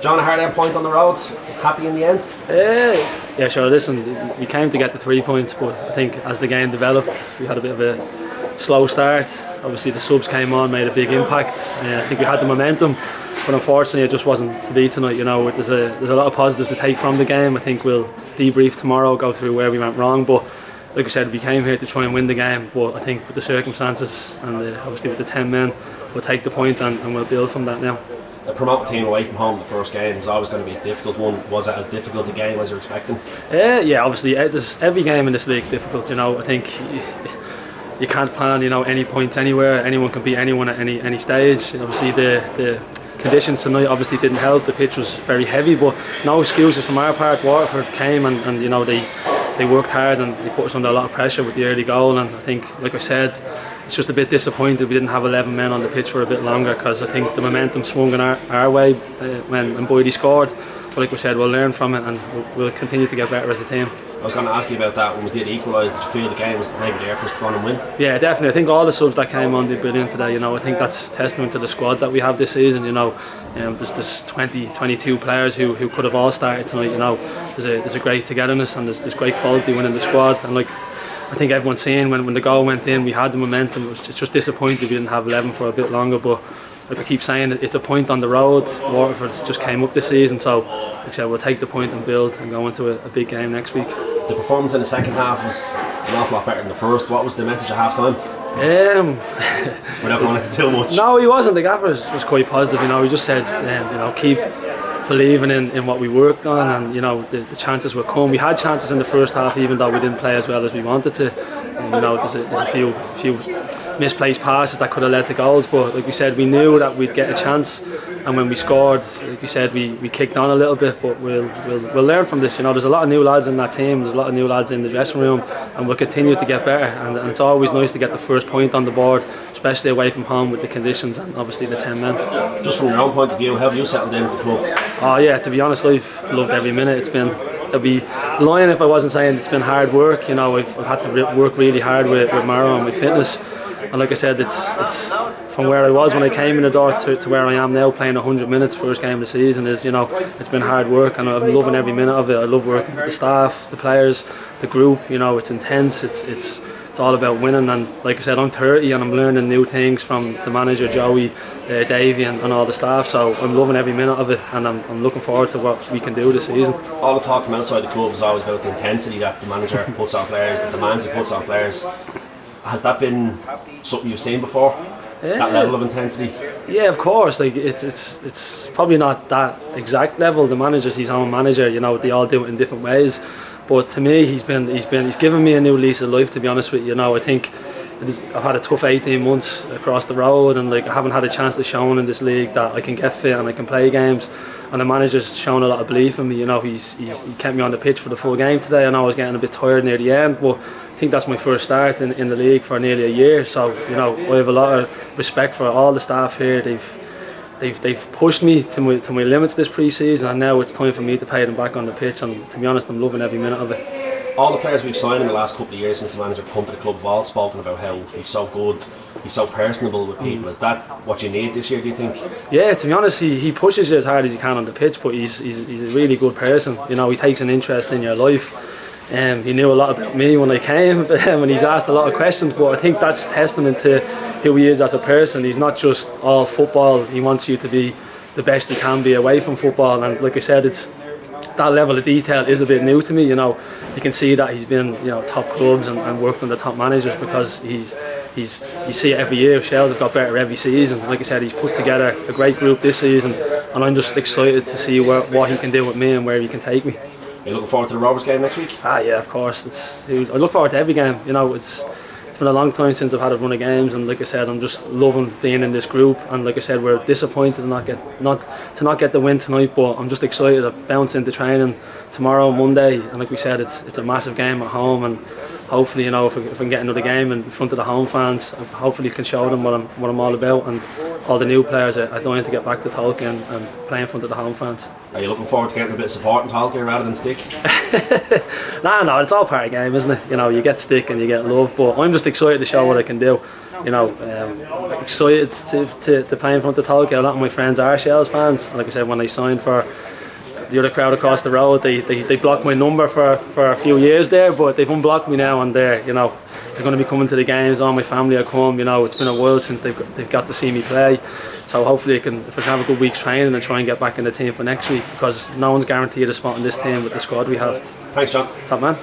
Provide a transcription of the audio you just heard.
John, a hard point on the road. Happy in the end? Yeah, sure. Listen, we came to get the 3 points, but I think as the game developed, we had a bit of a slow start. Obviously, the subs came on, made a big impact. I think we had the momentum, but unfortunately, it just wasn't to be tonight. You know, there's a lot of positives to take from the game. I think we'll debrief tomorrow, go through where we went wrong, but like I said, we came here to try and win the game. But I think with the circumstances and obviously with the 10 men, we'll take the point and we'll build from that now. A promoted team away from home the first game was always going to be a difficult one. Was it as difficult a game as you were expecting? Yeah, obviously every game in this league is difficult. You know, I think you can't plan any points anywhere. Anyone can beat anyone at any stage. And obviously the conditions tonight obviously didn't help. The pitch was very heavy, but no excuses from our part. Waterford came and they worked hard and they put us under a lot of pressure with the early goal. And I think, like I said, it's just a bit disappointed we didn't have 11 men on the pitch for a bit longer, because I think the momentum swung in our way when Boydie scored. But like we said, we'll learn from it and we'll continue to get better as a team. I was going to ask you about that. When we did equalise, did you feel the game was maybe there for us to go on and win? Yeah, definitely. I think all the subs that came on did brilliant today. I think that's testament to the squad that we have this season. There's 22 players who could have all started tonight. There's a great togetherness and there's great quality within the squad. And I think everyone's seeing when the goal went in, we had the momentum. It's just disappointing we didn't have 11 for a bit longer, but like I keep saying, it's a point on the road. Waterford just came up this season, so like I said, we'll take the point and build and go into a big game next week. The performance in the second half was an awful lot better than the first. What was the message at half time? We're not going into too much. No, he wasn't. The gaffer was quite positive. He just said, keep believing in what we worked on, and the chances will come. We had chances in the first half, even though we didn't play as well as we wanted to. And, there's a few misplaced passes that could have led to goals, but like we said, we knew that we'd get a chance, and when we scored, like we said, we kicked on a little bit, but we'll learn from this. There's a lot of new lads in that team, there's a lot of new lads in the dressing room, and we'll continue to get better, and it's always nice to get the first point on the board, especially away from home with the conditions and obviously the 10 men. Just from your own point of view, how have you settled in with the club? Oh yeah, to be honest, I've loved every minute. I'd be lying if I wasn't saying it's been hard work. I've had to work really hard with Maro and with fitness. And like I said, it's from where I was when I came in the door to where I am now, playing 100 minutes first game of the season. It's been hard work, and I'm loving every minute of it. I love working with the staff, the players, the group. It's intense. It's all about winning. And like I said, I'm 30 and I'm learning new things from the manager Joey, Davey, and all the staff. So I'm loving every minute of it, and I'm looking forward to what we can do this season. All the talk from outside the club is always about the intensity that the manager puts on players, the demands he puts on players. Has that been something you've seen before? That level of intensity? Yeah, of course. It's probably not that exact level. The manager's his own manager. They all do it in different ways. But to me, he's given me a new lease of life. To be honest with you, I think I've had a tough 18 months across the road, and I haven't had a chance to show in this league that I can get fit and I can play games. And the manager's shown a lot of belief in me. He kept me on the pitch for the full game today. I know I was getting a bit tired near the end, but I think that's my first start in the league for nearly a year. So I have a lot of respect for all the staff here. They've pushed me to my limits this pre-season, and now it's time for me to pay them back on the pitch. And to be honest, I'm loving every minute of it. All the players we've signed in the last couple of years since the manager have come to the club have all spoken about how he's so good, he's so personable with people. Is that what you need this year, do you think? Yeah, to be honest, he pushes you as hard as he can on the pitch, but he's a really good person. He takes an interest in your life. He knew a lot about me when I came, and he's asked a lot of questions, but I think that's testament to who he is as a person. He's not just all football. He wants you to be the best you can be away from football, and like I said, that level of detail is a bit new to me. You can see that he's been top clubs and worked under top managers, because you see it every year. Shels have got better every season. Like I said, he's put together a great group this season, and I'm just excited to see what he can do with me and where he can take me. Are you looking forward to the Rovers game next week? Yeah, of course. I look forward to every game. It's been a long time since I've had a run of games, and like I said, I'm just loving being in this group. And like I said, we're disappointed to not get the win tonight, but I'm just excited to bounce into training tomorrow, Monday. And like we said, it's a massive game at home, and hopefully, you know, if I can get another game in front of the home fans, hopefully can show them what I'm all about, and all the new players are dying to get back to Tolkien and play in front of the home fans. Are you looking forward to getting a bit of support in Tolkien rather than stick? No, it's all part of the game, isn't it? You know, you get stick and you get love, but I'm just excited to show what I can do. You know, I'm excited to play in front of Tolkien. A lot of my friends are Shels fans. Like I said, when I signed for the other crowd across the road, they blocked my number for a few years there, but they've unblocked me now, and they're going to be coming to the games. All my family will come. You know, it's been a while since they've got to see me play, so hopefully if I can have a good week's training and try and get back in the team for next week, because no one's guaranteed a spot in this team with the squad we have. Thanks, John. Top man.